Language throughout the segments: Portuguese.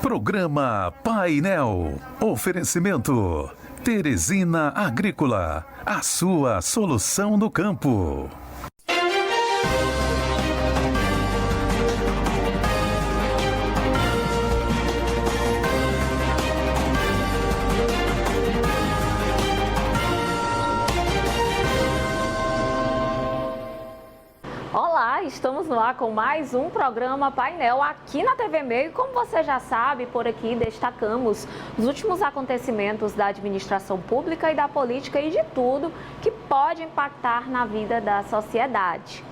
Programa Painel. Oferecimento Teresina Agrícola, a sua solução no campo. Olá, estamos no ar com mais um programa Painel aqui na TV Meio. Como você já sabe, por aqui destacamos os últimos acontecimentos da administração pública e da política e de tudo que pode impactar na vida da sociedade.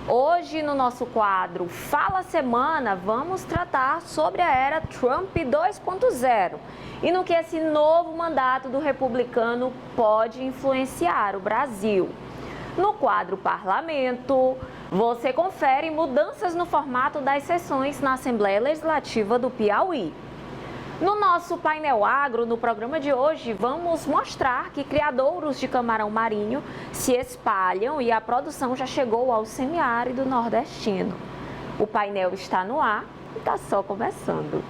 Hoje, no nosso quadro Fala Semana, vamos tratar sobre a era Trump 2.0 e no que esse novo mandato do republicano pode influenciar o Brasil. No quadro Parlamento, você confere mudanças no formato das sessões na Assembleia Legislativa do Piauí. No nosso Painel Agro, no programa de hoje, vamos mostrar que criadouros de camarão marinho se espalham e a produção já chegou ao semiárido nordestino. O painel está no ar e está só começando.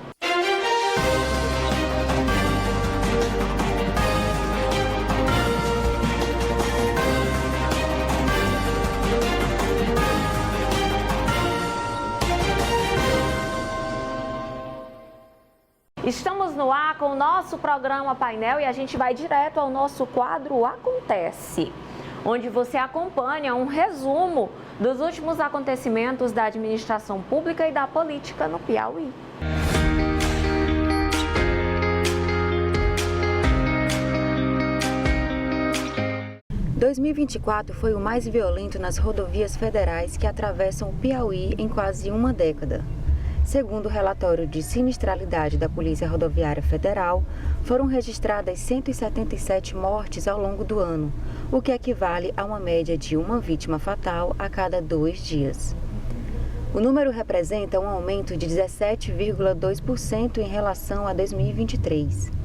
Estamos no ar com o nosso programa Painel e a gente vai direto ao nosso quadro Acontece, onde você acompanha um resumo dos últimos acontecimentos da administração pública e da política no Piauí. Em 2024 foi o mais violento nas rodovias federais que atravessam o Piauí em quase uma década. Segundo o relatório de sinistralidade da Polícia Rodoviária Federal, foram registradas 177 mortes ao longo do ano, o que equivale a uma média de uma vítima fatal a cada 2 dias. O número representa um aumento de 17,2% em relação a 2023.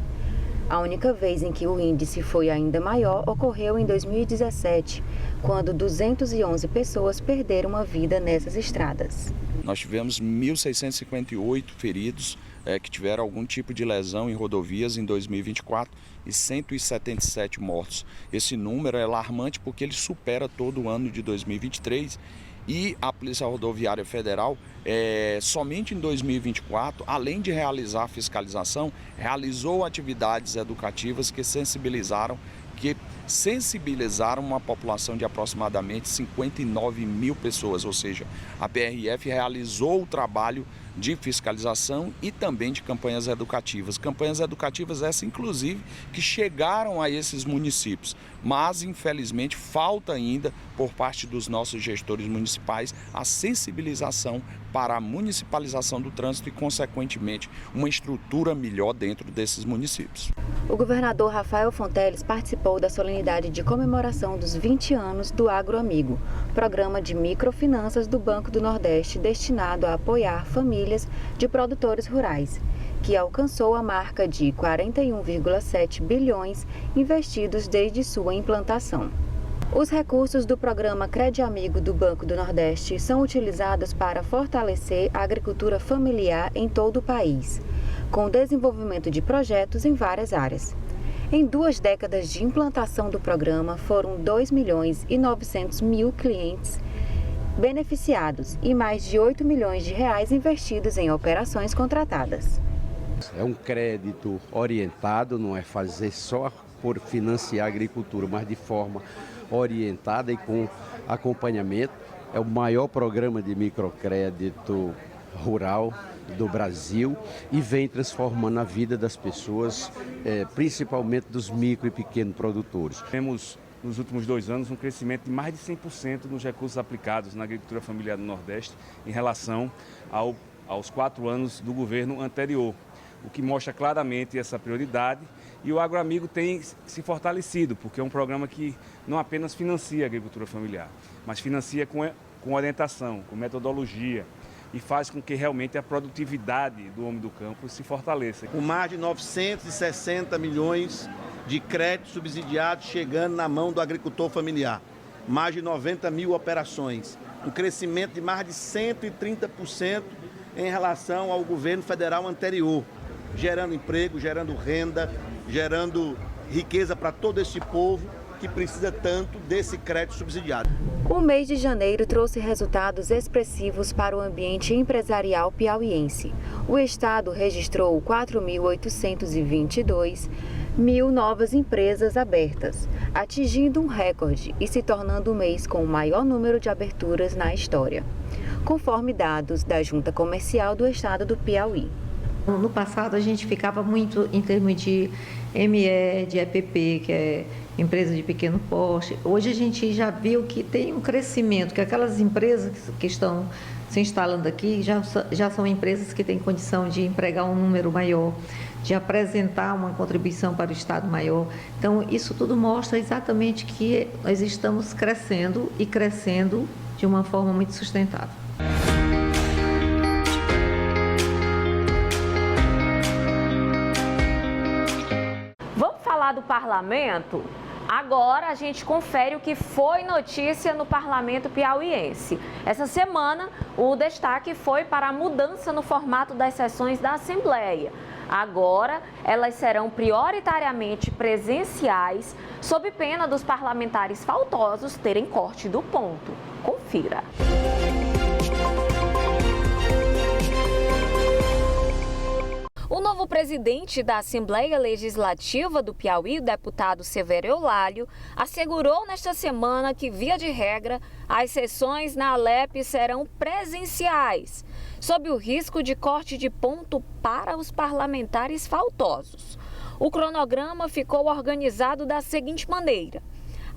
A única vez em que o índice foi ainda maior ocorreu em 2017, quando 211 pessoas perderam a vida nessas estradas. Nós tivemos 1.658 feridos que tiveram algum tipo de lesão em rodovias em 2024 e 177 mortos. Esse número é alarmante porque ele supera todo o ano de 2023 e a Polícia Rodoviária Federal, somente em 2024, além de realizar a fiscalização, realizou atividades educativas que sensibilizaram uma população de aproximadamente 59 mil pessoas, ou seja, a PRF realizou o trabalho de fiscalização e também de campanhas educativas. Campanhas educativas essas, inclusive, que chegaram a esses municípios, mas, infelizmente, falta ainda, por parte dos nossos gestores municipais, a sensibilização para a municipalização do trânsito e, consequentemente, uma estrutura melhor dentro desses municípios. O governador Rafael Fonteles participou da solenidade de comemoração dos 20 anos do AgroAmigo, programa de microfinanças do Banco do Nordeste destinado a apoiar famílias de produtores rurais, que alcançou a marca de 41,7 bilhões investidos desde sua implantação. Os recursos do programa CredAmigo do Banco do Nordeste são utilizados para fortalecer a agricultura familiar em todo o país, com o desenvolvimento de projetos em várias áreas. Em 2 décadas de implantação do programa, foram 2.900.000 clientes beneficiados e mais de 8 milhões de reais investidos em operações contratadas. É um crédito orientado, não é fazer só por financiar a agricultura, mas de forma orientada e com acompanhamento. É o maior programa de microcrédito rural do Brasil e vem transformando a vida das pessoas, principalmente dos micro e pequenos produtores. Temos, nos últimos 2 anos, um crescimento de mais de 100% nos recursos aplicados na agricultura familiar do Nordeste em relação aos 4 anos do governo anterior, o que mostra claramente essa prioridade. E o AgroAmigo tem se fortalecido, porque é um programa que não apenas financia a agricultura familiar, mas financia com orientação, com metodologia, e faz com que realmente a produtividade do homem do campo se fortaleça. Com mais de 960 milhões de créditos subsidiados chegando na mão do agricultor familiar, mais de 90 mil operações, um crescimento de mais de 130% em relação ao governo federal anterior. gerando emprego, gerando renda, gerando riqueza para todo esse povo que precisa tanto desse crédito subsidiado. O mês de janeiro trouxe resultados expressivos para o ambiente empresarial piauiense. O estado registrou 4.822 novas empresas abertas, atingindo um recorde e se tornando o mês com o maior número de aberturas na história, conforme dados da Junta Comercial do Estado do Piauí. No passado, a gente ficava muito em termos de ME, de EPP, que é empresa de pequeno porte. Hoje a gente já viu que tem um crescimento, que aquelas empresas que estão se instalando aqui já são empresas que têm condição de empregar um número maior, de apresentar uma contribuição para o Estado maior. Então, isso tudo mostra exatamente que nós estamos crescendo e crescendo de uma forma muito sustentável. Vamos falar do parlamento? Agora a gente confere o que foi notícia no parlamento piauiense. Essa semana, o destaque foi para a mudança no formato das sessões da Assembleia. Agora, elas serão prioritariamente presenciais, sob pena dos parlamentares faltosos terem corte do ponto. Confira. O novo presidente da Assembleia Legislativa do Piauí, o deputado Severo Eulálio, assegurou nesta semana que, via de regra, as sessões na Alep serão presenciais, sob o risco de corte de ponto para os parlamentares faltosos. O cronograma ficou organizado da seguinte maneira: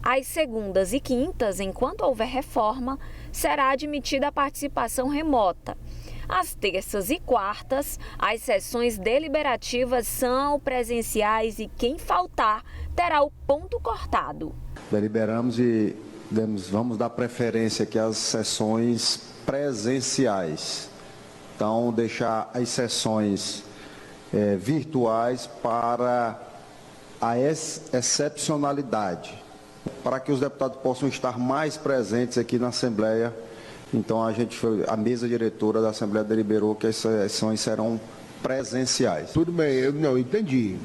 às segundas e quintas, enquanto houver reforma, será admitida a participação remota. Às terças e quartas, as sessões deliberativas são presenciais e quem faltar terá o ponto cortado. Deliberamos e vamos dar preferência aqui às sessões presenciais. Então, deixar as sessões virtuais para a excepcionalidade, para que os deputados possam estar mais presentes aqui na Assembleia. Então, a mesa diretora da Assembleia deliberou que as sessões serão presenciais. Tudo bem, eu entendi,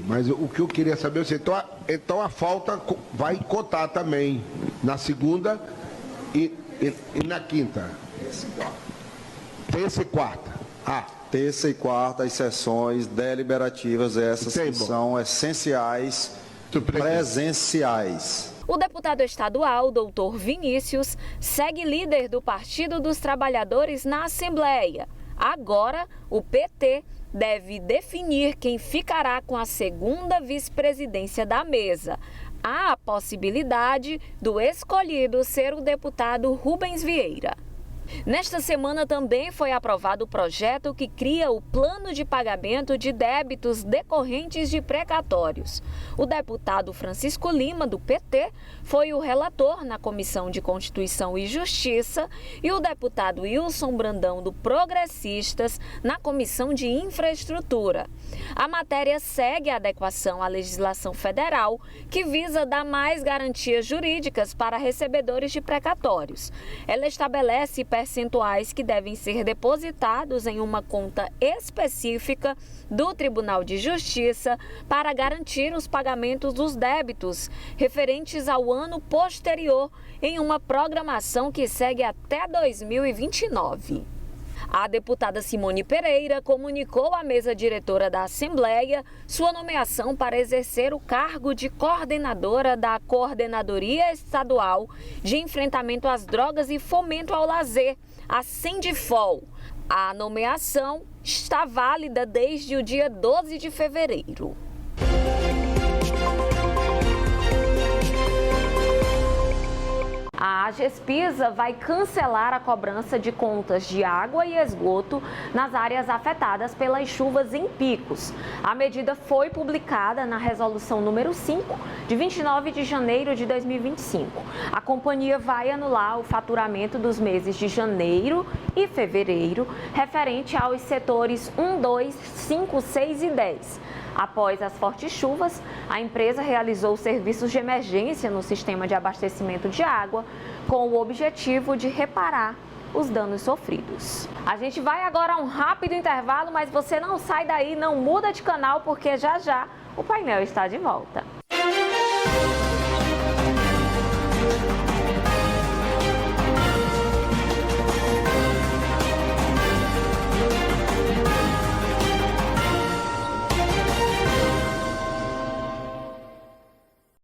mas o que eu queria saber é então a falta vai cotar também na segunda e na quinta. Terça e quarta. Terça e quarta, as sessões deliberativas, essas que são essenciais, presenciais. O deputado estadual, doutor Vinícius, segue líder do Partido dos Trabalhadores na Assembleia. Agora, o PT deve definir quem ficará com a segunda vice-presidência da mesa. Há a possibilidade do escolhido ser o deputado Rubens Vieira. Nesta semana também foi aprovado o projeto que cria o plano de pagamento de débitos decorrentes de precatórios. O deputado Francisco Lima, do PT, foi o relator na Comissão de Constituição e Justiça e o deputado Wilson Brandão, do Progressistas, na Comissão de Infraestrutura. A matéria segue a adequação à legislação federal, que visa dar mais garantias jurídicas para recebedores de precatórios. Ela estabelece percentuais que devem ser depositados em uma conta específica do Tribunal de Justiça para garantir os pagamentos dos débitos referentes ao ano posterior em uma programação que segue até 2029. A deputada Simone Pereira comunicou à mesa diretora da Assembleia sua nomeação para exercer o cargo de coordenadora da Coordenadoria Estadual de Enfrentamento às Drogas e Fomento ao Lazer, a Sendifol. A nomeação está válida desde o dia 12 de fevereiro. A Gespisa vai cancelar a cobrança de contas de água e esgoto nas áreas afetadas pelas chuvas em picos. A medida foi publicada na resolução número 5, de 29 de janeiro de 2025. A companhia vai anular o faturamento dos meses de janeiro e fevereiro, referente aos setores 1, 2, 5, 6 e 10. Após as fortes chuvas, a empresa realizou serviços de emergência no sistema de abastecimento de água, com o objetivo de reparar os danos sofridos. A gente vai agora a um rápido intervalo, mas você não sai daí, não muda de canal, porque já já o painel está de volta.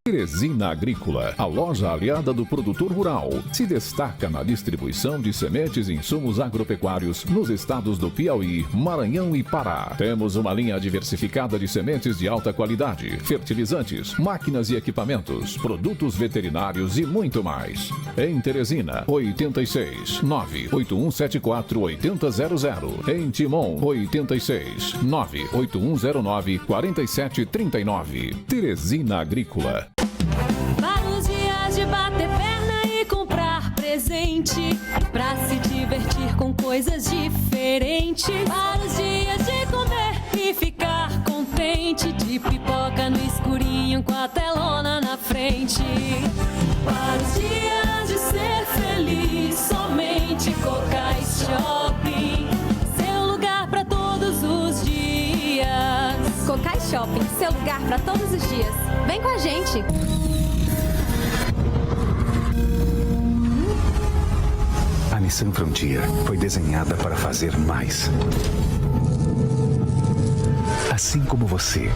Teresina Agrícola, a loja aliada do produtor rural, se destaca na distribuição de sementes e insumos agropecuários nos estados do Piauí, Maranhão e Pará. Temos uma linha diversificada de sementes de alta qualidade, fertilizantes, máquinas e equipamentos, produtos veterinários e muito mais. Em Teresina, 86 98174 8000. Em Timon, 86 98109 4739. Teresina Agrícola. Vários dias de bater perna e comprar presente, pra se divertir com coisas diferentes. Vários dias de comer e ficar contente, de pipoca no escurinho com a telona na frente. Vários dias de ser feliz, somente Cocai Shopping, seu lugar pra todos os dias. Cocai Shopping, seu lugar pra todos os dias. Vem com a gente! A Nissan Frontier foi desenhada para fazer mais. Assim como você.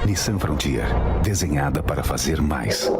Nissan Frontier, desenhada para fazer mais.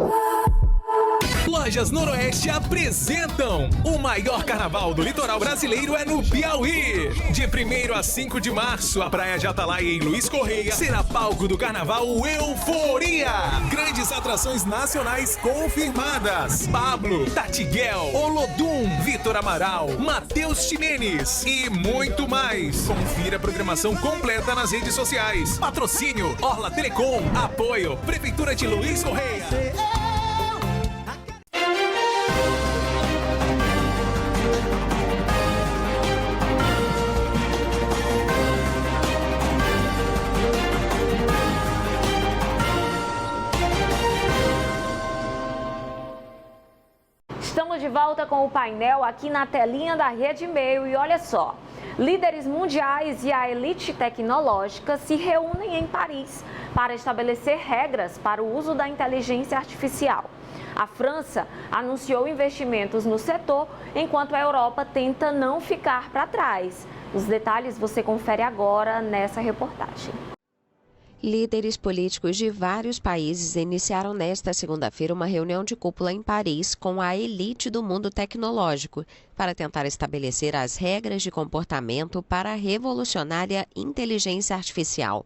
Lojas Noroeste apresentam o maior carnaval do litoral brasileiro é no Piauí. De 1º a 5 de março, a Praia de Atalaia em Luiz Correia será palco do carnaval Euforia. Grandes atrações nacionais confirmadas: Pablo, Tatiguel, Olodum, Vitor Amaral, Matheus Ximenes e muito mais. Confira a programação completa nas redes sociais. Patrocínio Orla Telecom. Apoio Prefeitura de Luiz Correia. Estamos de volta com o painel aqui na telinha da Rede Meio e olha só, líderes mundiais e a elite tecnológica se reúnem em Paris para estabelecer regras para o uso da inteligência artificial. A França anunciou investimentos no setor, enquanto a Europa tenta não ficar para trás. Os detalhes você confere agora nessa reportagem. Líderes políticos de vários países iniciaram nesta segunda-feira uma reunião de cúpula em Paris com a elite do mundo tecnológico para tentar estabelecer as regras de comportamento para a revolucionária inteligência artificial.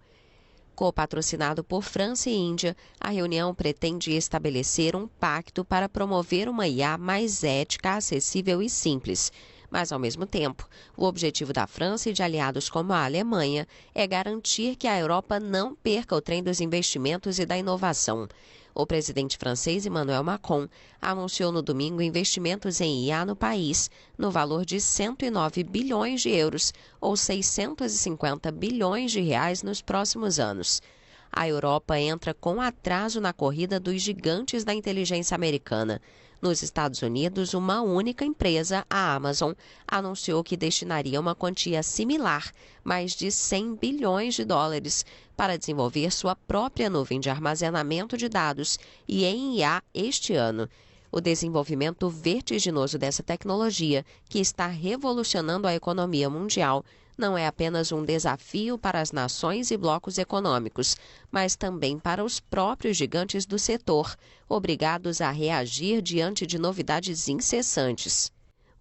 Co-patrocinado por França e Índia, a reunião pretende estabelecer um pacto para promover uma IA mais ética, acessível e simples. Mas, ao mesmo tempo, o objetivo da França e de aliados como a Alemanha é garantir que a Europa não perca o trem dos investimentos e da inovação. O presidente francês Emmanuel Macron anunciou no domingo investimentos em IA no país, no valor de 109 bilhões de euros, ou 650 bilhões de reais nos próximos anos. A Europa entra com atraso na corrida dos gigantes da inteligência americana. Nos Estados Unidos, uma única empresa, a Amazon, anunciou que destinaria uma quantia similar, mais de 100 bilhões de dólares, para desenvolver sua própria nuvem de armazenamento de dados e em IA este ano. O desenvolvimento vertiginoso dessa tecnologia, que está revolucionando a economia mundial, não é apenas um desafio para as nações e blocos econômicos, mas também para os próprios gigantes do setor, obrigados a reagir diante de novidades incessantes.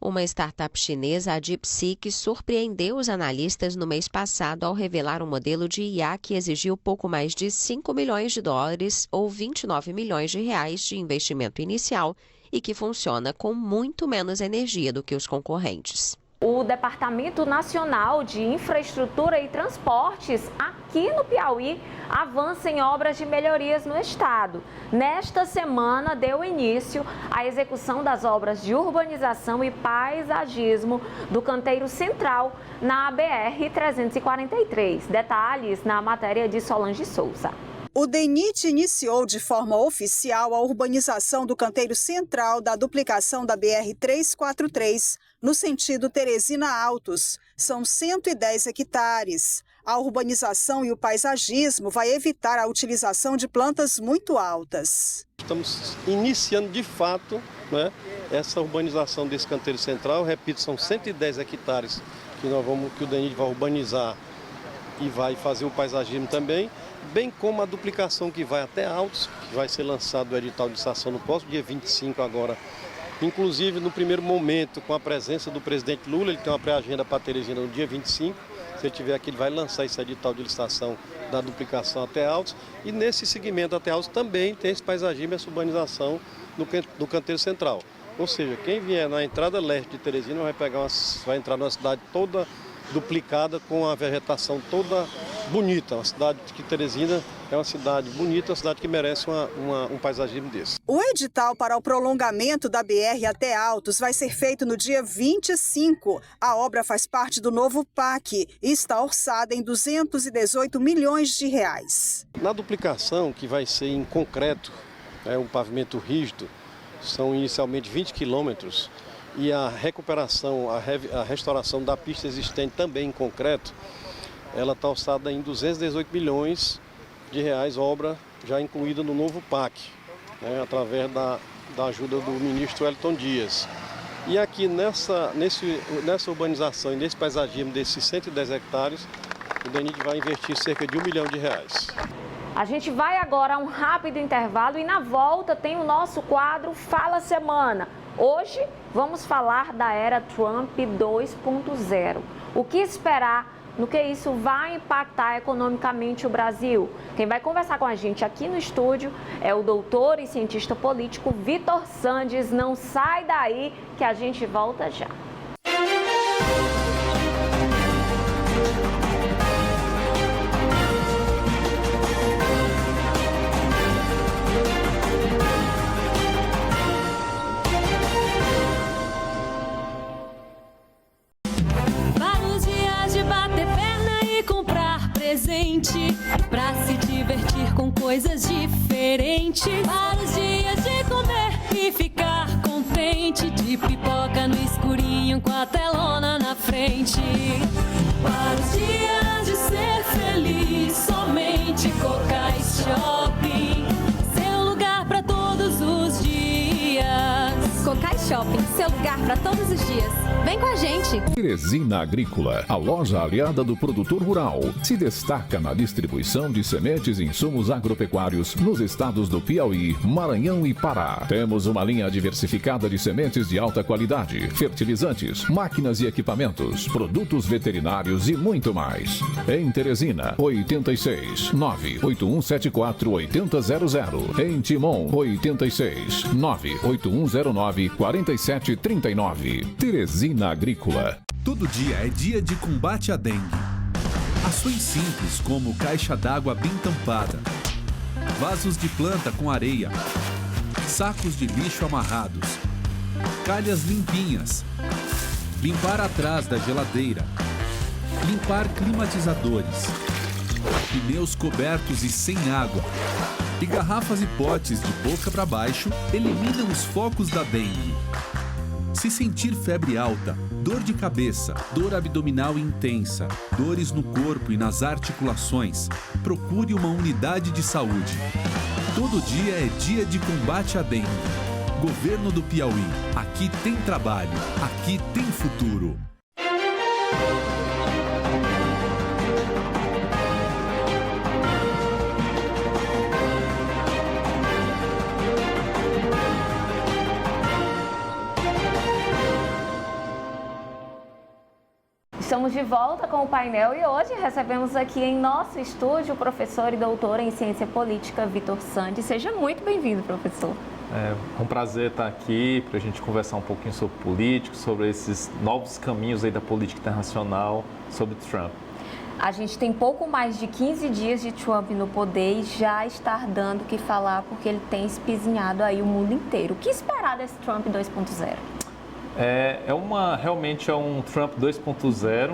Uma startup chinesa, a DeepSeek, surpreendeu os analistas no mês passado ao revelar um modelo de IA que exigiu pouco mais de 5 milhões de dólares ou 29 milhões de reais de investimento inicial e que funciona com muito menos energia do que os concorrentes. O Departamento Nacional de Infraestrutura e Transportes, aqui no Piauí, avança em obras de melhorias no estado. Nesta semana, deu início à execução das obras de urbanização e paisagismo do canteiro central na BR-343. Detalhes na matéria de Solange Souza. O DENIT iniciou de forma oficial a urbanização do canteiro central da duplicação da BR-343, no sentido Teresina Altos. São 110 hectares. A urbanização e o paisagismo vai evitar a utilização de plantas muito altas. Estamos iniciando de fato, né, essa urbanização desse canteiro central. Repito, são 110 hectares que o DENIT vai urbanizar e vai fazer o paisagismo também, bem como a duplicação que vai até Altos, que vai ser lançado o edital de licitação no próximo dia 25 agora. Inclusive, no primeiro momento, com a presença do presidente Lula, ele tem uma pré-agenda para Teresina no dia 25. Se ele estiver aqui, ele vai lançar esse edital de licitação da duplicação até Altos. E nesse segmento até Altos também tem esse paisagismo e essa urbanização do canteiro central. Ou seja, quem vier na entrada leste de Teresina vai entrar numa cidade toda duplicada, com a vegetação toda bonita. Uma cidade que Teresina é uma cidade bonita, uma cidade que merece um paisagismo desse. O edital para o prolongamento da BR até Altos vai ser feito no dia 25. A obra faz parte do novo PAC e está orçada em 218 milhões de reais. Na duplicação, que vai ser em concreto, um pavimento rígido, são inicialmente 20 quilômetros, e a recuperação, a restauração da pista existente também em concreto, ela está orçada em 218 milhões de reais, obra já incluída no novo PAC, através da ajuda do ministro Wellington Dias. E aqui nessa urbanização e nesse paisagismo desses 110 hectares, o DENIT vai investir cerca de R$1 milhão. A gente vai agora a um rápido intervalo e na volta tem o nosso quadro Fala Semana. Hoje vamos falar da era Trump 2.0. O que esperar? No que isso vai impactar economicamente o Brasil? Quem vai conversar com a gente aqui no estúdio é o doutor e cientista político Vitor Sandes. Não sai daí que a gente volta já. Pra se divertir com coisas diferentes. Vários dias de comer e ficar contente. De pipoca no escurinho com a telona na frente. Vários dias de ser feliz. Somente Cocai Shopping. Seu lugar pra todos os dias. Cocai Shopping, seu lugar para todos os dias. Vem com a gente! Teresina Agrícola, a loja aliada do produtor rural, se destaca na distribuição de sementes e insumos agropecuários nos estados do Piauí, Maranhão e Pará. Temos uma linha diversificada de sementes de alta qualidade, fertilizantes, máquinas e equipamentos, produtos veterinários e muito mais. Em Teresina, 86 98174 8000. Em Timon, 86 98109 4739. Teresina Agrícola. Todo dia é dia de combate à dengue. Ações simples como caixa d'água bem tampada, vasos de planta com areia, sacos de lixo amarrados, calhas limpinhas, limpar atrás da geladeira, limpar climatizadores, pneus cobertos e sem água, e garrafas e potes de boca para baixo eliminam os focos da dengue. Se sentir febre alta, dor de cabeça, dor abdominal intensa, dores no corpo e nas articulações, procure uma unidade de saúde. Todo dia é dia de combate à dengue. Governo do Piauí. Aqui tem trabalho. Aqui tem futuro. Estamos de volta com o painel e hoje recebemos aqui em nosso estúdio o professor e doutor em ciência política Vitor Sandes. Seja muito bem-vindo, professor. É um prazer estar aqui para a gente conversar um pouquinho sobre política, sobre esses novos caminhos aí da política internacional, sobre Trump. A gente tem pouco mais de 15 dias de Trump no poder e já está dando o que falar porque ele tem espizinhado aí o mundo inteiro. O que esperar desse Trump 2.0? Realmente é um Trump 2.0,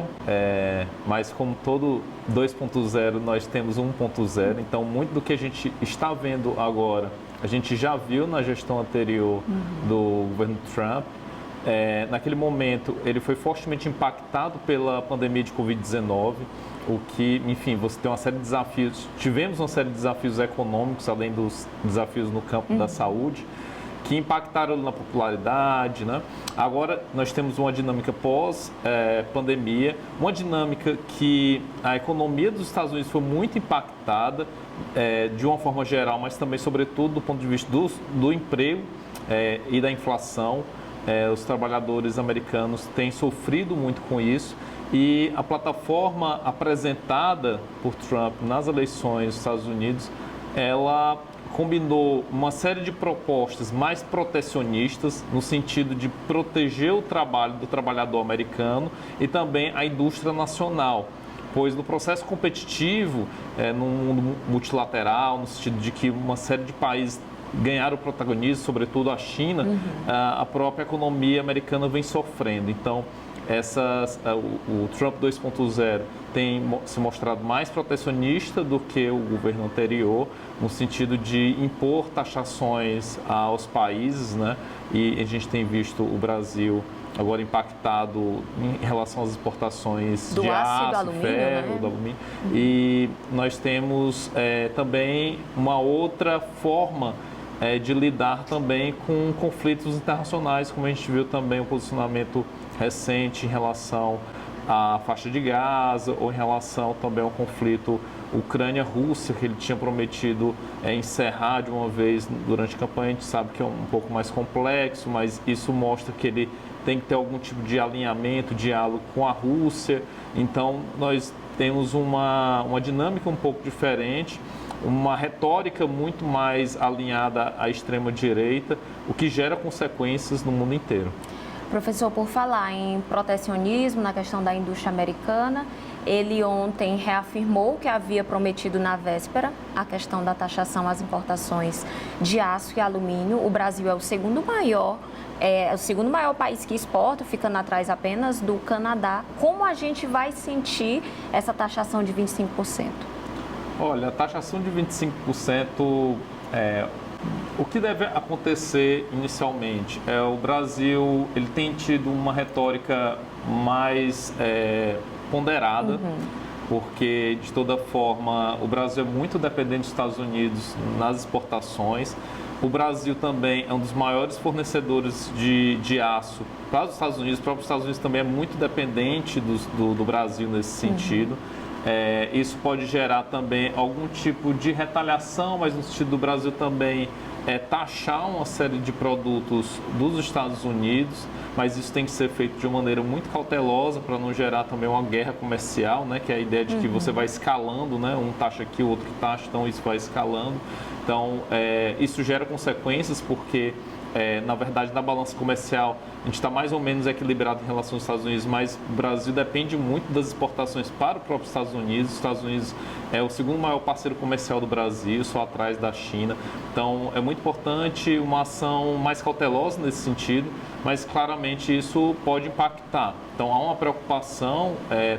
mas como todo 2.0 nós temos 1.0, então muito do que a gente está vendo agora, a gente já viu na gestão anterior do governo Trump. Naquele momento ele foi fortemente impactado pela pandemia de Covid-19, o que, enfim, você tem uma série de desafios, tivemos uma série de desafios econômicos, além dos desafios no campo da saúde, que impactaram na popularidade, né? Agora nós temos uma dinâmica pós-pandemia, uma dinâmica que a economia dos Estados Unidos foi muito impactada de uma forma geral, mas também, sobretudo, do ponto de vista do emprego e da inflação. Os trabalhadores americanos têm sofrido muito com isso e a plataforma apresentada por Trump nas eleições dos Estados Unidos, ela combinou uma série de propostas mais protecionistas no sentido de proteger o trabalho do trabalhador americano e também a indústria nacional, pois no processo competitivo, no mundo multilateral, no sentido de que uma série de países ganharam protagonismo, sobretudo a China, a própria economia americana vem sofrendo. Então, o Trump 2.0 tem se mostrado mais protecionista do que o governo anterior, no sentido de impor taxações aos países, né? E a gente tem visto o Brasil agora impactado em relação às exportações de aço, ferro, do alumínio. E nós temos também uma outra forma de lidar também com conflitos internacionais, como a gente viu também o posicionamento recente em relação à faixa de Gaza ou em relação também ao conflito Ucrânia-Rússia, que ele tinha prometido encerrar de uma vez durante a campanha. A gente sabe que é um pouco mais complexo, mas isso mostra que ele tem que ter algum tipo de alinhamento, diálogo com a Rússia. Então, nós temos uma dinâmica um pouco diferente, uma retórica muito mais alinhada à extrema-direita, o que gera consequências no mundo inteiro. Professor, por falar em protecionismo na questão da indústria americana, ele ontem reafirmou que havia prometido na véspera a questão da taxação às importações de aço e alumínio. O Brasil é o segundo maior país que exporta, ficando atrás apenas do Canadá. Como a gente vai sentir essa taxação de 25%? Olha, a taxação de 25%, o que deve acontecer inicialmente o Brasil, ele tem tido uma retórica mais ponderada, porque de toda forma o Brasil é muito dependente dos Estados Unidos nas exportações. O Brasil também é um dos maiores fornecedores de aço para os Estados Unidos. O próprio Estados Unidos também é muito dependente do Brasil nesse sentido. Isso pode gerar também algum tipo de retaliação, mas no sentido do Brasil também taxar uma série de produtos dos Estados Unidos, mas isso tem que ser feito de uma maneira muito cautelosa para não gerar também uma guerra comercial, né? Que é a ideia de que você vai escalando, né? Um taxa aqui, o outro taxa, então isso vai escalando. Então, isso gera consequências porque, na verdade, na balança comercial, a gente está mais ou menos equilibrado em relação aos Estados Unidos, mas o Brasil depende muito das exportações para o próprio Estados Unidos. Os Estados Unidos é o segundo maior parceiro comercial do Brasil, só atrás da China. Então, é muito importante uma ação mais cautelosa nesse sentido, mas claramente isso pode impactar. Então, há uma preocupação,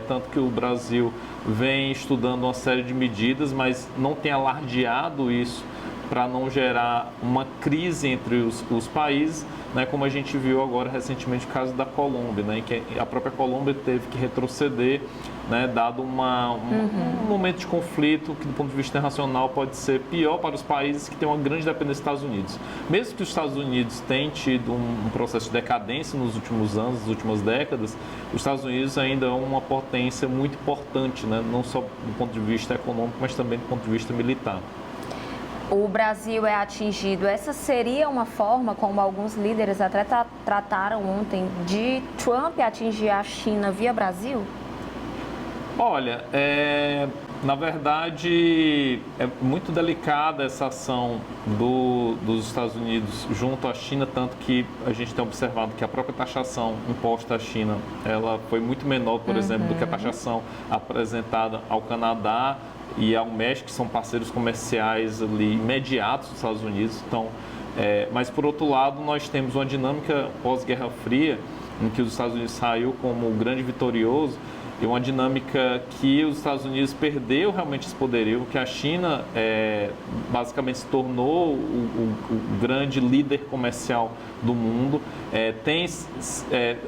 tanto que o Brasil vem estudando uma série de medidas, mas não tem alardeado isso para não gerar uma crise entre os países, né, como a gente viu agora recentemente o caso da Colômbia, né, em que a própria Colômbia teve que retroceder, né, dado um momento de conflito que do ponto de vista internacional pode ser pior para os países que têm uma grande dependência dos Estados Unidos. Mesmo que os Estados Unidos tenham tido um processo de decadência nos últimos anos, nas últimas décadas, os Estados Unidos ainda é uma potência muito importante, né, não só do ponto de vista econômico, mas também do ponto de vista militar. O Brasil é atingido. Essa seria uma forma, como alguns líderes até trataram ontem, de Trump atingir a China via Brasil? Olha, Na verdade, é muito delicada essa ação dos Estados Unidos junto à China, tanto que a gente tem observado que a própria taxação imposta à China, ela foi muito menor, por exemplo, do que a taxação apresentada ao Canadá e ao México, que são parceiros comerciais ali imediatos dos Estados Unidos. Então, mas, por outro lado, nós temos uma dinâmica pós-Guerra Fria, em que os Estados Unidos saiu como o grande vitorioso, e uma dinâmica que os Estados Unidos perdeu realmente esse poderio, que a China basicamente se tornou o grande líder comercial do mundo, tem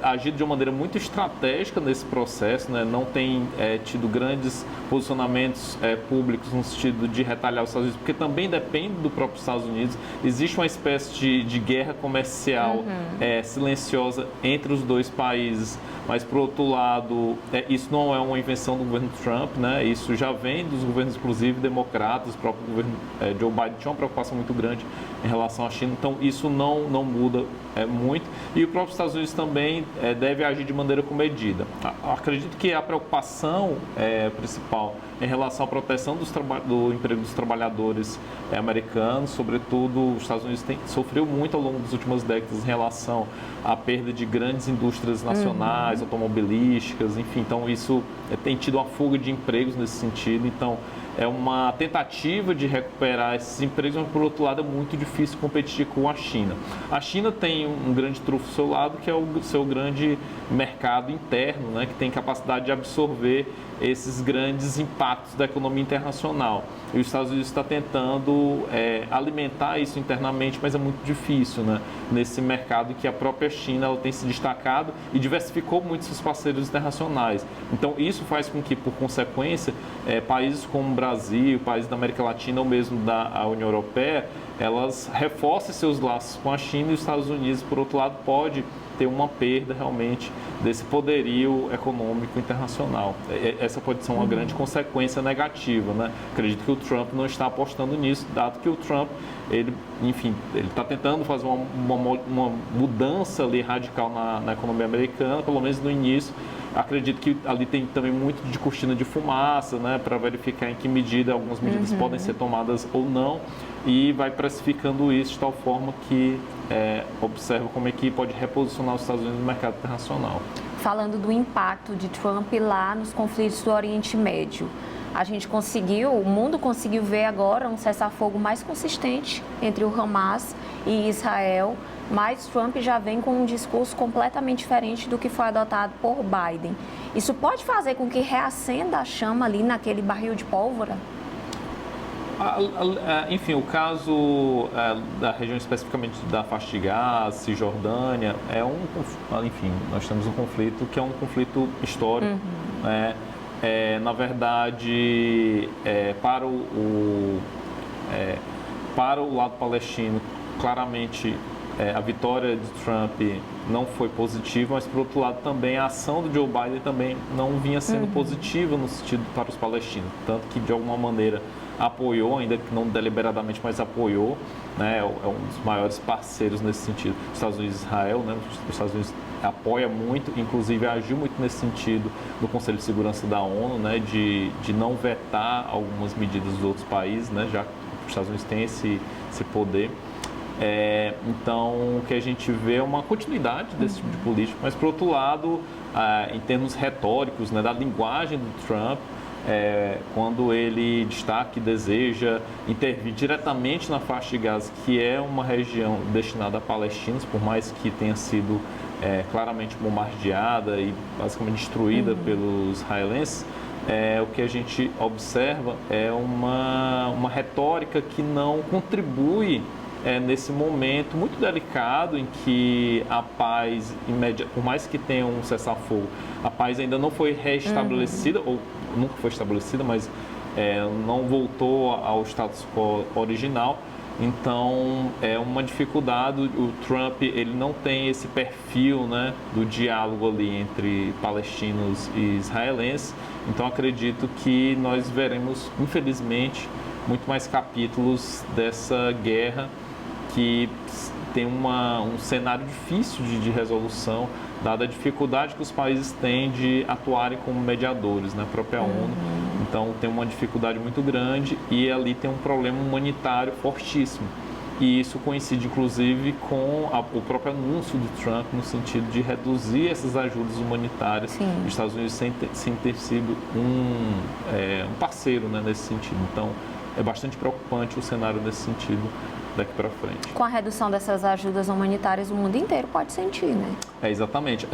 agido de uma maneira muito estratégica nesse processo, né? Não tem tido grandes posicionamentos públicos no sentido de retalhar os Estados Unidos, porque também depende do próprio Estados Unidos. Existe uma espécie de guerra comercial silenciosa entre os dois países, mas, por outro lado, isso não é uma invenção do governo Trump, né? Isso já vem dos governos, inclusive, democratas. O próprio governo Joe Biden tinha uma preocupação muito grande em relação à China, então isso não muda muito. E o próprio Estados Unidos também deve agir de maneira comedida. Acredito que a preocupação principal em relação à proteção do emprego dos trabalhadores americanos, sobretudo os Estados Unidos sofreu muito ao longo das últimas décadas em relação à perda de grandes indústrias nacionais, automobilísticas, enfim. Então isso tem tido uma fuga de empregos nesse sentido. Então é uma tentativa de recuperar esses empregos, mas, por outro lado, é muito difícil competir com a China. A China tem um grande trunfo ao seu lado, que é o seu grande mercado interno, né, que tem capacidade de absorver esses grandes impactos da economia internacional. E os Estados Unidos está tentando alimentar isso internamente, mas é muito difícil, né, nesse mercado em que a própria China ela tem se destacado e diversificou muito seus parceiros internacionais. Então, isso faz com que, por consequência, países como o Brasil, países da América Latina ou mesmo da União Europeia, elas reforcem seus laços com a China, e os Estados Unidos, por outro lado, pode ter uma perda realmente desse poderio econômico internacional. Essa pode ser uma grande consequência negativa, né? Acredito que o Trump não está apostando nisso, dado que o Trump, ele está tentando fazer uma mudança ali radical na economia americana, pelo menos no início. Acredito que ali tem também muito de cortina de fumaça, né, para verificar em que medida algumas medidas podem ser tomadas ou não, e vai precificando isso de tal forma que observa como é que pode reposicionar os Estados Unidos no mercado internacional. Falando do impacto de Trump lá nos conflitos do Oriente Médio, o mundo conseguiu ver agora um cessar-fogo mais consistente entre o Hamas e Israel, mas Trump já vem com um discurso completamente diferente do que foi adotado por Biden. Isso pode fazer com que reacenda a chama ali naquele barril de pólvora? Enfim, o caso da região especificamente da faixa de Gaza, Cisjordânia, nós temos um conflito que é um conflito histórico, né? Na verdade, para o lado palestino, claramente a vitória de Trump não foi positiva, mas, por outro lado, também a ação do Joe Biden também não vinha sendo positiva no sentido para os palestinos, tanto que, de alguma maneira, apoiou, ainda que não deliberadamente, mas apoiou, né? É um dos maiores parceiros nesse sentido, os Estados Unidos e Israel, né? Os Estados Unidos apoia muito, inclusive agiu muito nesse sentido no Conselho de Segurança da ONU, né? De não vetar algumas medidas dos outros países, né? Já que os Estados Unidos têm esse poder. Então, o que a gente vê é uma continuidade desse tipo de política, mas, por outro lado, em termos retóricos, né, da linguagem do Trump, quando ele destaca e deseja intervir diretamente na faixa de Gaza, que é uma região destinada a palestinos, por mais que tenha sido claramente bombardeada e basicamente destruída pelos israelenses, o que a gente observa é uma retórica que não contribui nesse momento muito delicado em que a paz, por mais que tenha um cessar-fogo, a paz ainda não foi restabelecida, ou nunca foi estabelecida, mas não voltou ao status quo original. Então, é uma dificuldade. O Trump, ele não tem esse perfil, né, do diálogo ali entre palestinos e israelenses. Então, acredito que nós veremos, infelizmente, muito mais capítulos dessa guerra, que tem um cenário difícil de resolução, dada a dificuldade que os países têm de atuarem como mediadores, né, a própria ONU. Então tem uma dificuldade muito grande e ali tem um problema humanitário fortíssimo. E isso coincide, inclusive, com o próprio anúncio do Trump no sentido de reduzir essas ajudas humanitárias dos Estados Unidos sem ter sido um parceiro, né, nesse sentido. Então, é bastante preocupante o cenário nesse sentido daqui para frente. Com a redução dessas ajudas humanitárias, o mundo inteiro pode sentir, né? Exatamente.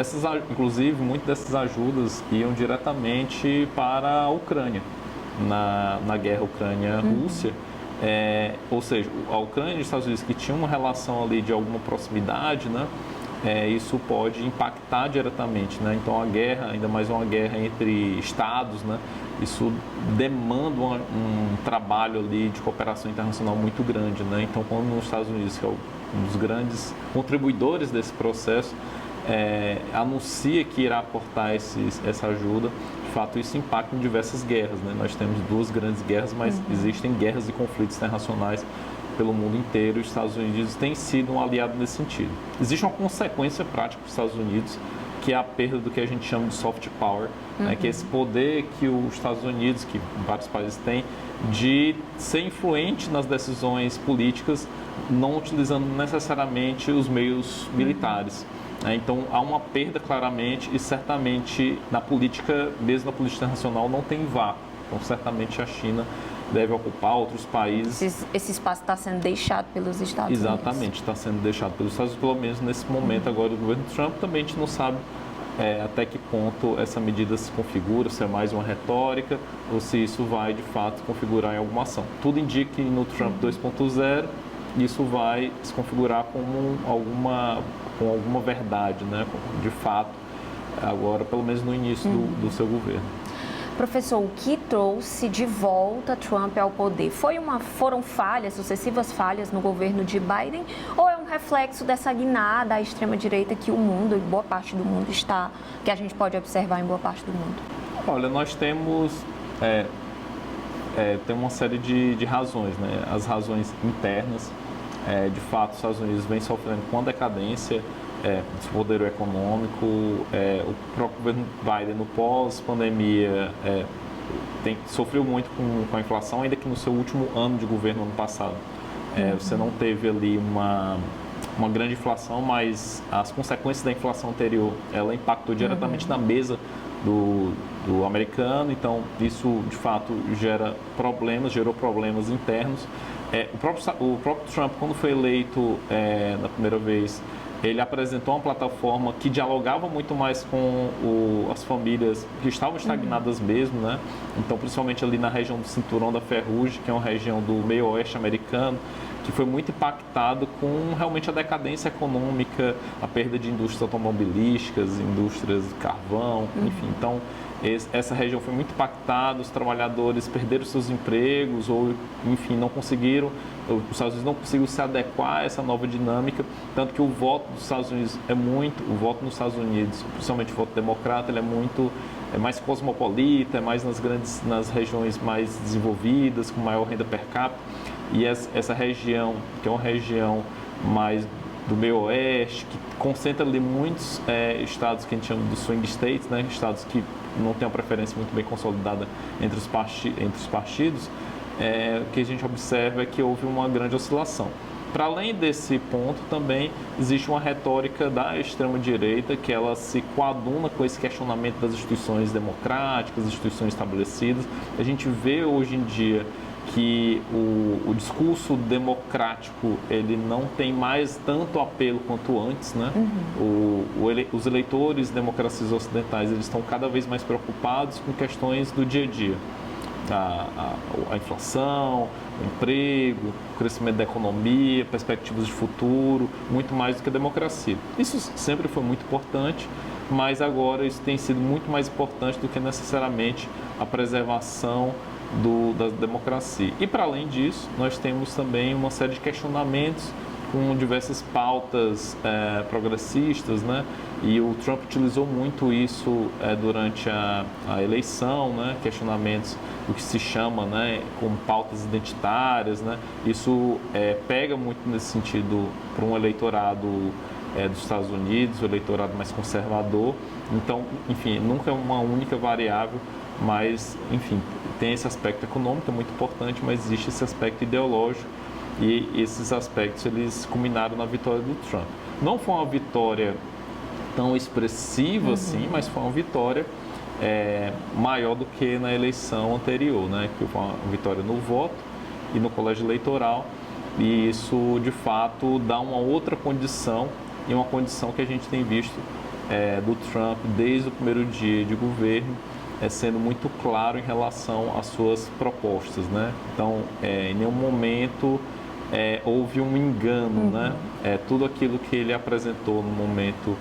Inclusive, muitas dessas ajudas iam diretamente para a Ucrânia, na guerra Ucrânia-Rússia. Ou seja, a Ucrânia e os Estados Unidos, que tinham uma relação ali de alguma proximidade, né, isso pode impactar diretamente, né? Então a guerra, ainda mais uma guerra entre estados, né, isso demanda um trabalho ali de cooperação internacional muito grande, né? Então quando os Estados Unidos, que é um dos grandes contribuidores desse processo, anuncia que irá cortar essa ajuda, de fato isso impacta em diversas guerras, né? Nós temos 2 grandes guerras, mas existem guerras e conflitos internacionais pelo mundo inteiro e os Estados Unidos têm sido um aliado nesse sentido. Existe uma consequência prática para os Estados Unidos, que é a perda do que a gente chama de soft power, né? Que é esse poder que os Estados Unidos, que vários países têm, de ser influente nas decisões políticas, não utilizando necessariamente os meios militares. Então, há uma perda claramente e certamente na política, mesmo na política internacional, não tem vácuo. Então, certamente a China deve ocupar outros países. Esse espaço está sendo deixado pelos Estados Unidos. Exatamente, está sendo deixado pelos Estados Unidos, pelo menos nesse momento agora do governo Trump. Também a gente não sabe até que ponto essa medida se configura, se é mais uma retórica ou se isso vai, de fato, configurar em alguma ação. Tudo indica que no Trump 2.0 isso vai se configurar como alguma verdade, né? De fato, agora, pelo menos no início do seu governo. Professor, o que trouxe de volta Trump ao poder? Foram sucessivas falhas no governo de Biden, ou é um reflexo dessa guinada à extrema-direita que o mundo, e boa parte do mundo que a gente pode observar em boa parte do mundo? Olha, nós temos tem uma série de razões, né? As razões internas, de fato, os Estados Unidos vem sofrendo com a decadência do poder econômico, o próprio governo Biden, no pós-pandemia, sofreu muito com a inflação, ainda que no seu último ano de governo, ano passado. Você não teve ali uma grande inflação, mas as consequências da inflação anterior, ela impactou diretamente na mesa do americano, então isso de fato gerou problemas internos. O próprio Trump, quando foi eleito na primeira vez, ele apresentou uma plataforma que dialogava muito mais com as famílias que estavam estagnadas mesmo, né? Então, principalmente ali na região do Cinturão da Ferrugem, que é uma região do meio oeste americano, que foi muito impactado com realmente a decadência econômica, a perda de indústrias automobilísticas, indústrias de carvão, enfim. Então, essa região foi muito impactada, os trabalhadores perderam seus empregos ou, enfim, os Estados Unidos não conseguiu se adequar a essa nova dinâmica, tanto que o voto dos Estados Unidos o voto nos Estados Unidos, principalmente o voto democrata, ele é mais cosmopolita, é mais nas regiões mais desenvolvidas, com maior renda per capita, e essa região, que é uma região mais do meio oeste, que concentra ali muitos estados que a gente chama de swing states, né? Estados que não têm uma preferência muito bem consolidada entre os partidos, o que a gente observa é que houve uma grande oscilação. Para além desse ponto, também existe uma retórica da extrema-direita que ela se coaduna com esse questionamento das instituições democráticas, instituições estabelecidas. A gente vê hoje em dia que o discurso democrático ele não tem mais tanto apelo quanto antes, né? Os eleitores democracias ocidentais eles estão cada vez mais preocupados com questões do dia a dia. A inflação, o emprego, o crescimento da economia, perspectivas de futuro, muito mais do que a democracia. Isso sempre foi muito importante, mas agora isso tem sido muito mais importante do que necessariamente a preservação da democracia. E para além disso, nós temos também uma série de questionamentos com diversas pautas progressistas, né? E o Trump utilizou muito isso durante a eleição, né? Questionamentos do que se chama, né, como pautas identitárias, né? Isso pega muito nesse sentido para um eleitorado dos Estados Unidos, o eleitorado mais conservador. Então, enfim, nunca é uma única variável, mas, enfim, tem esse aspecto econômico, é muito importante, mas existe esse aspecto ideológico e esses aspectos eles culminaram na vitória do Trump. Não foi uma vitória tão expressiva assim, mas foi uma vitória maior do que na eleição anterior, né? Que foi uma vitória no voto e no colégio eleitoral, e isso de fato dá uma outra condição, e uma condição que a gente tem visto do Trump desde o primeiro dia de governo, sendo muito claro em relação às suas propostas, né? Então, em nenhum momento houve um engano, né? Tudo aquilo que ele apresentou no momento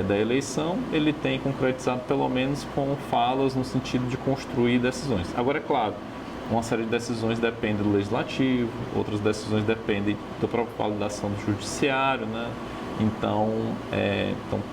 da eleição, ele tem concretizado pelo menos com falas no sentido de construir decisões. Agora, é claro, uma série de decisões depende do legislativo, outras decisões dependem da própria validação do judiciário, né? Então,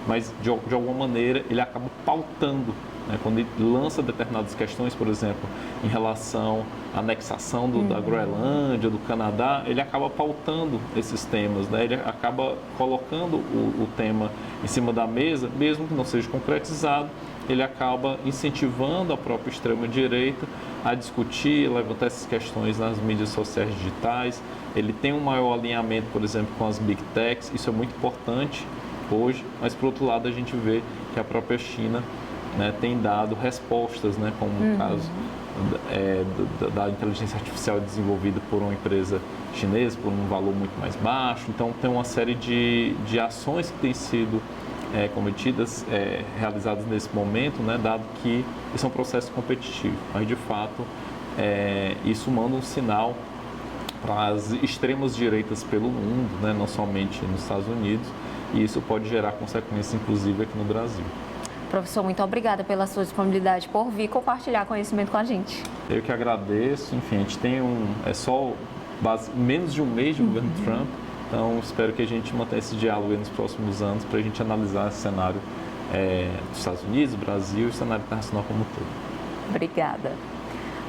mas de alguma maneira ele acaba pautando, né? Quando ele lança determinadas questões, por exemplo, em relação à anexação da Groenlândia, do Canadá, ele acaba pautando esses temas, né? Ele acaba colocando o tema em cima da mesa, mesmo que não seja concretizado, ele acaba incentivando a própria extrema-direita a discutir, levantar essas questões nas mídias sociais digitais. Ele tem um maior alinhamento, por exemplo, com as Big Techs, isso é muito importante hoje, mas, por outro lado, a gente vê que a própria China, né, tem dado respostas, né, como o caso da inteligência artificial desenvolvida por uma empresa chinesa, por um valor muito mais baixo. Então, tem uma série de ações que têm sido cometidas, realizadas nesse momento, né, dado que esse é um processo competitivo. Mas, de fato, isso manda um sinal para as extremas direitas pelo mundo, né, não somente nos Estados Unidos, e isso pode gerar consequências, inclusive, aqui no Brasil. Professor, muito obrigada pela sua disponibilidade por vir compartilhar conhecimento com a gente. Eu que agradeço. Enfim, a gente tem menos de um mês de governo Trump, então espero que a gente mantenha esse diálogo nos próximos anos para a gente analisar esse cenário dos Estados Unidos, do Brasil e o cenário internacional como um todo. Obrigada.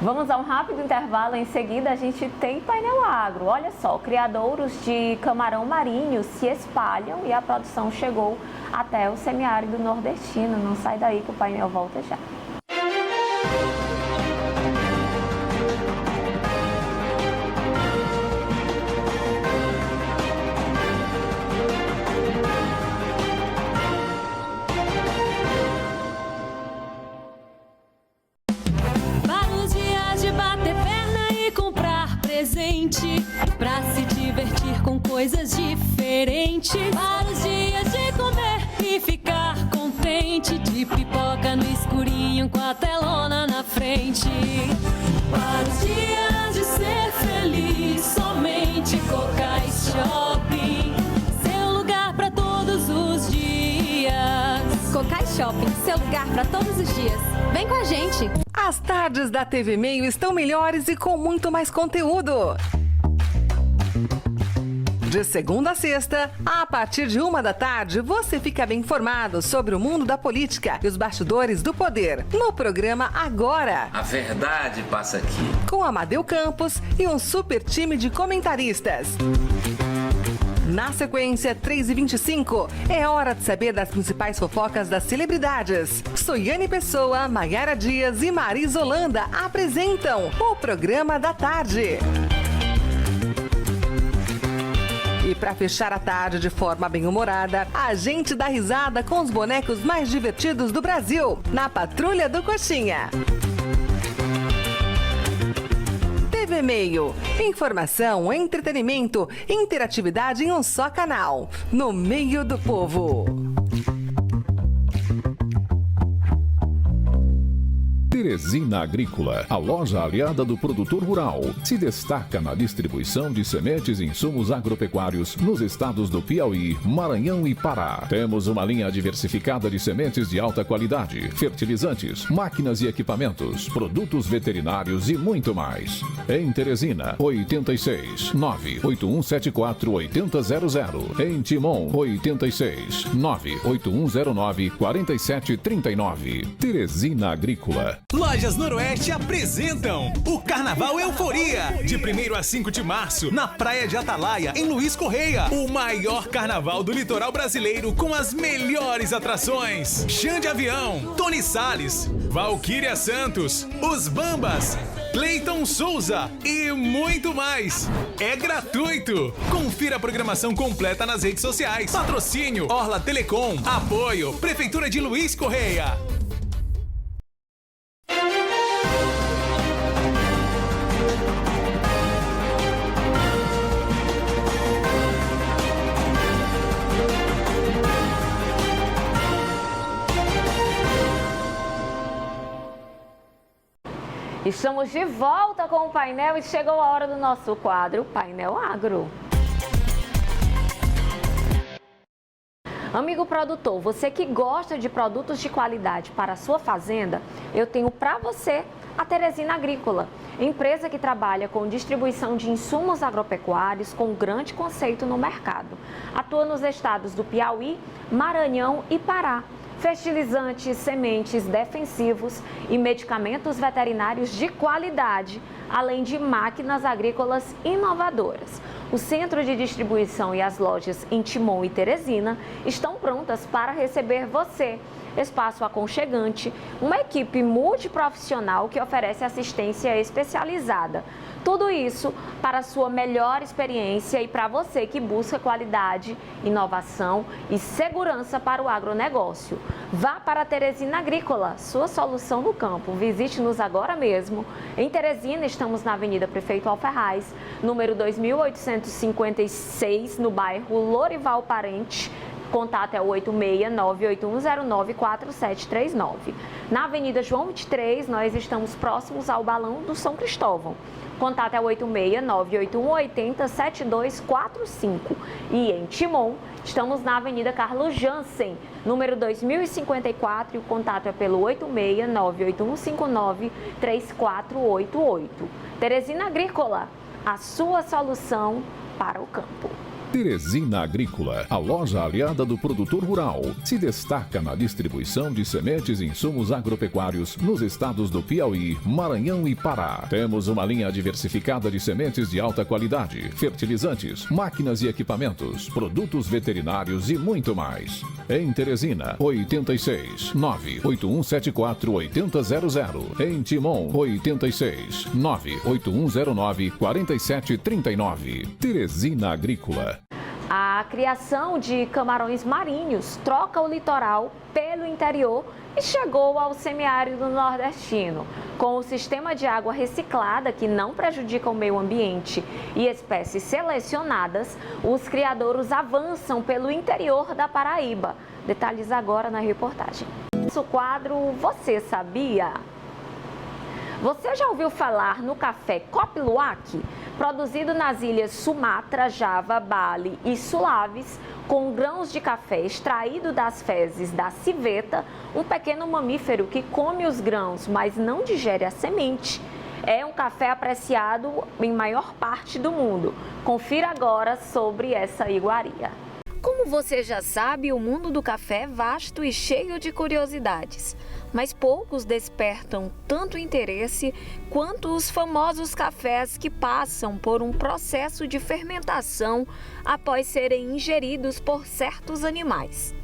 Vamos a um rápido intervalo, em seguida a gente tem Painel Agro. Olha só, criadouros de camarão marinho se espalham e a produção chegou até o semiárido nordestino. Não sai daí que o painel volta já. Pra se divertir com coisas diferentes, para os dias de comer e ficar contente, de pipoca no escurinho com a telona na frente. Para os dias de ser feliz, somente Cocai Shopping, seu lugar pra todos os dias. Cocai Shopping, seu lugar pra todos os dias. Vem com a gente! As tardes da TV Meio estão melhores e com muito mais conteúdo. De segunda a sexta, a partir de 1 da tarde, você fica bem informado sobre o mundo da política e os bastidores do poder. No programa Agora. A verdade passa aqui. Com Amadeu Campos e um super time de comentaristas. Na sequência, 3h25, é hora de saber das principais fofocas das celebridades. Soiane Pessoa, Maiara Dias e Marisa Holanda apresentam o Programa da Tarde. E para fechar a tarde de forma bem-humorada, a gente dá risada com os bonecos mais divertidos do Brasil, na Patrulha do Coxinha. TV Meio. Informação, entretenimento, interatividade em um só canal. No meio do povo. Teresina Agrícola, a loja aliada do produtor rural, se destaca na distribuição de sementes e insumos agropecuários nos estados do Piauí, Maranhão e Pará. Temos uma linha diversificada de sementes de alta qualidade, fertilizantes, máquinas e equipamentos, produtos veterinários e muito mais. Em Teresina, 86 98174 8000. Em Timon, 86 98109 4739. Teresina Agrícola. Lojas Noroeste apresentam o Carnaval Euforia, de 1º a 5 de março, na Praia de Atalaia, em Luiz Correia. O maior carnaval do litoral brasileiro com as melhores atrações. Xande Avião, Tony Salles, Valquíria Santos, Os Bambas, Cleiton Souza e muito mais. É gratuito. Confira a programação completa nas redes sociais. Patrocínio Orla Telecom. Apoio Prefeitura de Luiz Correia. Estamos de volta com o painel e chegou a hora do nosso quadro Painel Agro. Amigo produtor, você que gosta de produtos de qualidade para a sua fazenda, eu tenho para você a Teresina Agrícola, empresa que trabalha com distribuição de insumos agropecuários com grande conceito no mercado. Atua nos estados do Piauí, Maranhão e Pará. Fertilizantes, sementes, defensivos e medicamentos veterinários de qualidade, além de máquinas agrícolas inovadoras. O centro de distribuição e as lojas em Timon e Teresina estão prontas para receber você. Espaço aconchegante, uma equipe multiprofissional que oferece assistência especializada. Tudo isso para a sua melhor experiência e para você que busca qualidade, inovação e segurança para o agronegócio. Vá para a Teresina Agrícola, sua solução no campo. Visite-nos agora mesmo. Em Teresina, estamos na Avenida Prefeito Alferraz, número 2856, no bairro Lorival Parente. Contato é o 86981094739. Na Avenida João 23, nós estamos próximos ao Balão do São Cristóvão. Contato é o 86981807245. E em Timon, estamos na Avenida Carlos Jansen, número 2054, e o contato é pelo 86981593488. Teresina Agrícola, a sua solução para o campo. Teresina Agrícola, a loja aliada do produtor rural, se destaca na distribuição de sementes e insumos agropecuários nos estados do Piauí, Maranhão e Pará. Temos uma linha diversificada de sementes de alta qualidade, fertilizantes, máquinas e equipamentos, produtos veterinários e muito mais. Em Teresina, 86 98174 8000. Em Timon, 86 98109 4739. Teresina Agrícola. A criação de camarões marinhos troca o litoral pelo interior e chegou ao semiárido nordestino. Com o sistema de água reciclada, que não prejudica o meio ambiente, e espécies selecionadas, os criadouros avançam pelo interior da Paraíba. Detalhes agora na reportagem. Nosso quadro Você Sabia? Você já ouviu falar no café Kopi Luwak? Produzido nas ilhas Sumatra, Java, Bali e Sulawesi, com grãos de café extraído das fezes da civeta, um pequeno mamífero que come os grãos, mas não digere a semente. É um café apreciado em maior parte do mundo. Confira agora sobre essa iguaria. Como você já sabe, o mundo do café é vasto e cheio de curiosidades, mas poucos despertam tanto interesse quanto os famosos cafés que passam por um processo de fermentação após serem ingeridos por certos animais.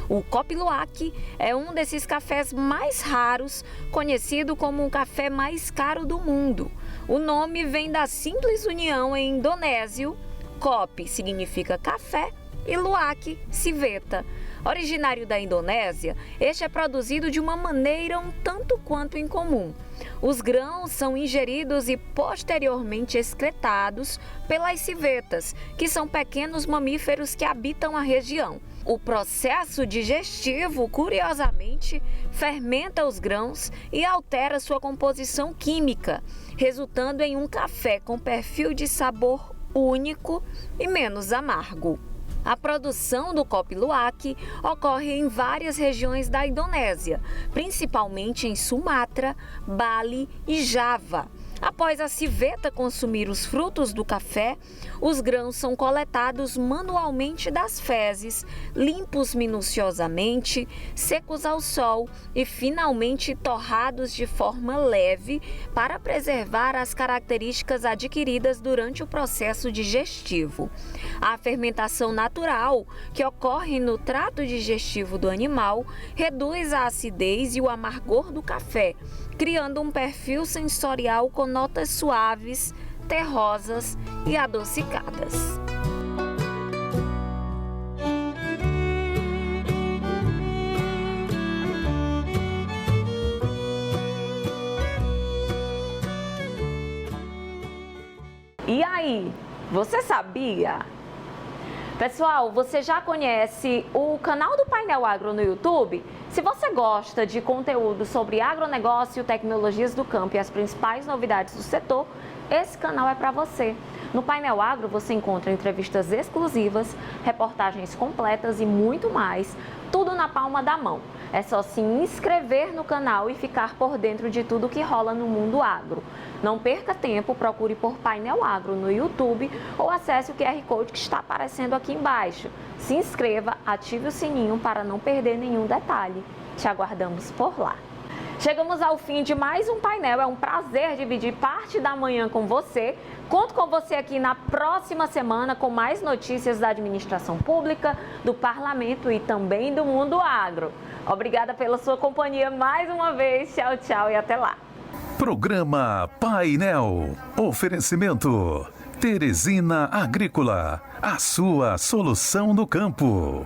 O Kopi Luwak é um desses cafés mais raros, conhecido como o café mais caro do mundo. O nome vem da simples união em indonésio. Kopi significa café e Luwak, civeta. Originário da Indonésia, este é produzido de uma maneira um tanto quanto incomum. Os grãos são ingeridos e posteriormente excretados pelas civetas, que são pequenos mamíferos que habitam a região. O processo digestivo, curiosamente, fermenta os grãos e altera sua composição química, resultando em um café com perfil de sabor único e menos amargo. A produção do Kopi Luwak ocorre em várias regiões da Indonésia, principalmente em Sumatra, Bali e Java. A Após a civeta consumir os frutos do café, os grãos são coletados manualmente das fezes, limpos minuciosamente, secos ao sol e finalmente torrados de forma leve para preservar as características adquiridas durante o processo digestivo. A fermentação natural, que ocorre no trato digestivo do animal, reduz a acidez e o amargor do café, criando um perfil sensorial com notas suaves, terrosas e adocicadas. E aí, você sabia? Pessoal, você já conhece o canal do Painel Agro no YouTube? Se você gosta de conteúdo sobre agronegócio, tecnologias do campo e as principais novidades do setor, esse canal é para você. No Painel Agro você encontra entrevistas exclusivas, reportagens completas e muito mais, tudo na palma da mão. É só se inscrever no canal e ficar por dentro de tudo que rola no mundo agro. Não perca tempo, procure por Painel Agro no YouTube ou acesse o QR Code que está aparecendo aqui embaixo. Se inscreva, ative o sininho para não perder nenhum detalhe. Te aguardamos por lá. Chegamos ao fim de mais um painel. É um prazer dividir parte da manhã com você. Conto com você aqui na próxima semana com mais notícias da administração pública, do parlamento e também do mundo agro. Obrigada pela sua companhia mais uma vez. Tchau, tchau e até lá. Programa Painel. Oferecimento Teresina Agrícola. A sua solução no campo.